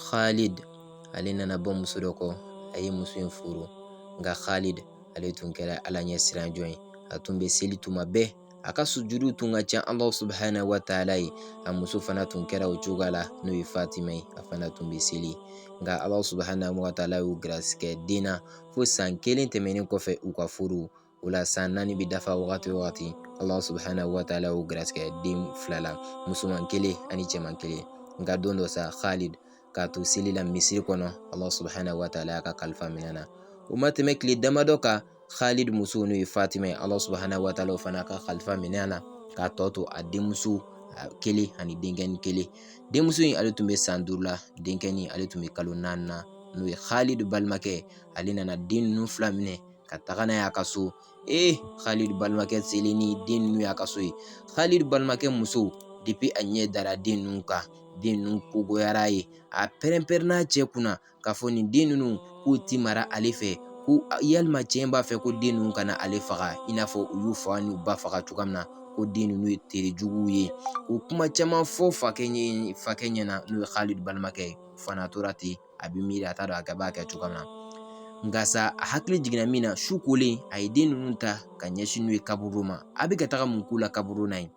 Khalid ale nana bɔ muso dɔ kɔ, a ye muso in furu. Nka Khalid ale tun kɛra Ala ɲɛ siranjɔn ye. A tun bɛ seli tuma bɛɛ, a ka sujudu tun ka ca Alahu subahana wataala ye. A muso fana tun kɛra o cogoya la, n'o ye Fatima ye, a fana tun bɛ seli. Nka Alahu subahana wataala y'u garisigɛ den na fo san 1 tɛmɛnen kɔfɛ u ka furu. O la san 4 bɛ dafa wagati o wagati, Alahu subahana wataala y'u garisigɛ den 2 la, musoman 1 ani cɛman 1. Nka don dɔ sa, Khalid k'a to seli la misiri kɔnɔ, Alahu subahana wataala y'a ka kalifa minɛ na. O ma tɛmɛ tile damadɔ kan, Khalid muso n'o ye Fatima ye, Alahu subahana wataala o fana ka kalifa minɛ a na k'a tɔ to a denmuso 1 ani denkɛnin 1. Denmuso in ale tun bɛ san 5 la, denkɛnin ale tun bɛ kalo 4 na, n'o ye Khalid balimakɛ. Ale nana den ninnu 2 minɛ ka taga n'a ye a ka so. Khalid balimakɛ selen ni den ninnu y'a ka so ye. Khalid balimakɛ muso depuis a ɲɛ dara den ninnu kan, den ninnu kogoyara ye. A pɛrɛn-pɛrɛnna cɛ kunna k'a fɔ nin den ninnu k'u ti mara ale fɛ, ko yalima cɛ in b'a fɛ ko den ninnu kana ale faga i n'a fɔ u y'u fa n'u ba faga cogoya min na, ko den ninnu ye terejuguw ye. O kuma caman fɔ fakɛ ɲɛna n'o ye Khalid balimakɛ ye. Fana tora ten, a bɛ miiri a t'a dɔn a b'a kɛ cogoya min na. Nka sa a hakili jiginna min na, su kolen a ye den ninnu ta ka ɲɛsin n'u ye kaburu ma. A bɛ ka taga mun k'u la kaburu na ye?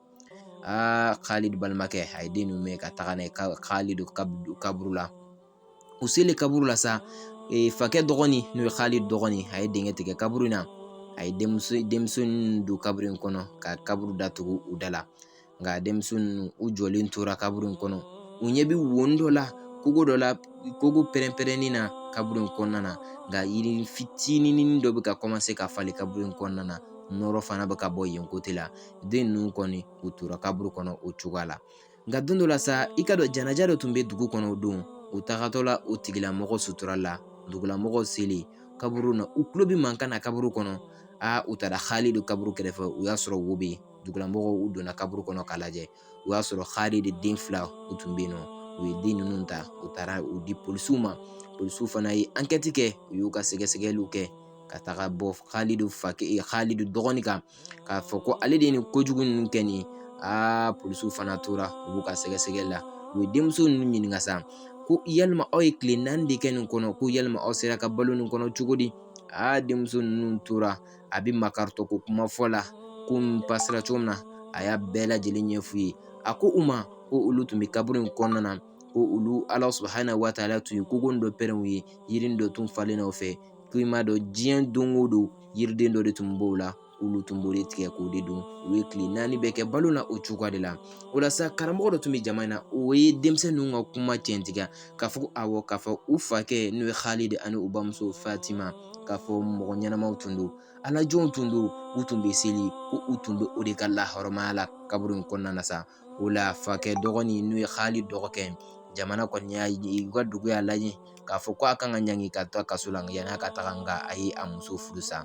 Khalid balimakɛ a ye den ninnu minɛ ka taga n'a ye Khalid kaburu la. U selen kaburu la sa, fakɛ dɔgɔnin n'o ye Khalid dɔgɔnin, a ye dingɛ tigɛ kaburu in na. A ye denmuso ninnu don kaburu in kɔnɔ ka kaburu datugu u da la. Nka denmuso ninnu u jɔlen tora kaburu in kɔnɔ. U ɲɛ bɛ woni dɔ la, kogo pɛrɛn-pɛrɛnnin na kaburu in kɔnɔna na. Nka yiri fitinin dɔ bɛ ka ka falen kaburu in kɔnɔna na. Nɔrɔ fana bɛ ka bɔ yen kote la. Den ninnu kɔni u tora kaburu kɔnɔ o cogoya la. Nka don dɔ la sa, i ka dɔn janaja dɔ tun bɛ dugu kɔnɔ o don. U tagatɔ la o tigilamɔgɔ sutura la, dugulamɔgɔw selen kaburu na, u tulo bɛ mankan na kaburu kɔnɔ. U taara Khalid kaburu kɛrɛfɛ, u y'a sɔrɔ wo bɛ yen. Dugulamɔgɔw u donna kaburu kɔnɔ k'a lajɛ. U y'a sɔrɔ Khalid den 2 u tun bɛ yen nɔ. U ye den ninnu ta, u taara u di polisiw ma. Polisiw fana ye enquête kɛ, u y'u ka sɛgɛsɛgɛliw kɛ ka taga bɔ Khalid dɔgɔnin kan k'a fɔ ko ale de ye nin kojugu ninnu kɛ nin ye. Polisiw fana tora u b'u ka sɛgɛsɛgɛli la. U ye denmuso ninnu ɲininka sa, ko yalima aw ye tile 4 de kɛ nin kɔnɔ, ko yalima aw sera ka balo nin kɔnɔ cogo di? Denmuso ninnu tora a bɛ makaritɔ ko kuma fɔ la, ko nin pasera cogo min na, a y'a bɛɛ lajɛlen ɲɛf'u ye. A ko u ma ko olu tun bɛ kaburu in kɔnɔna na, ko olu Alahu subahana wataala tun ye kogo dɔ pɛrɛn u ye, yirini dɔ tun falen u fɛ, ko i m'a dɔn diɲɛ don o don yiriden dɔ de tun b'o la, olu tun b'o de tigɛ k'o de dun. U ye tile 4 bɛɛ kɛ balo la o cogoya de la. O la sa, karamɔgɔ dɔ tun bɛ jama in na, o ye denmisɛnnin ninnu ka kuma cɛntigɛ k'a fɔ ko awɔ, k'a fɔ u fakɛ n'o ye Khalid ani u bamuso Fatima, k'a fɔ mɔgɔ ɲɛnamaw tun don, Alajɔnw tun don, u tun bɛ seli, ko u tun bɛ o de ka lahɔrɔmaya la kaburu in kɔnɔna na sa. O la fakɛ dɔgɔnin n'o ye Khalid dɔgɔkɛ, jamana kɔni y'a ye, u ka dugu y'a lajɛ k'a fɔ ko a kan ka ɲangi ka to kaso la yan'a ka taga, nka a ye a muso furu sa.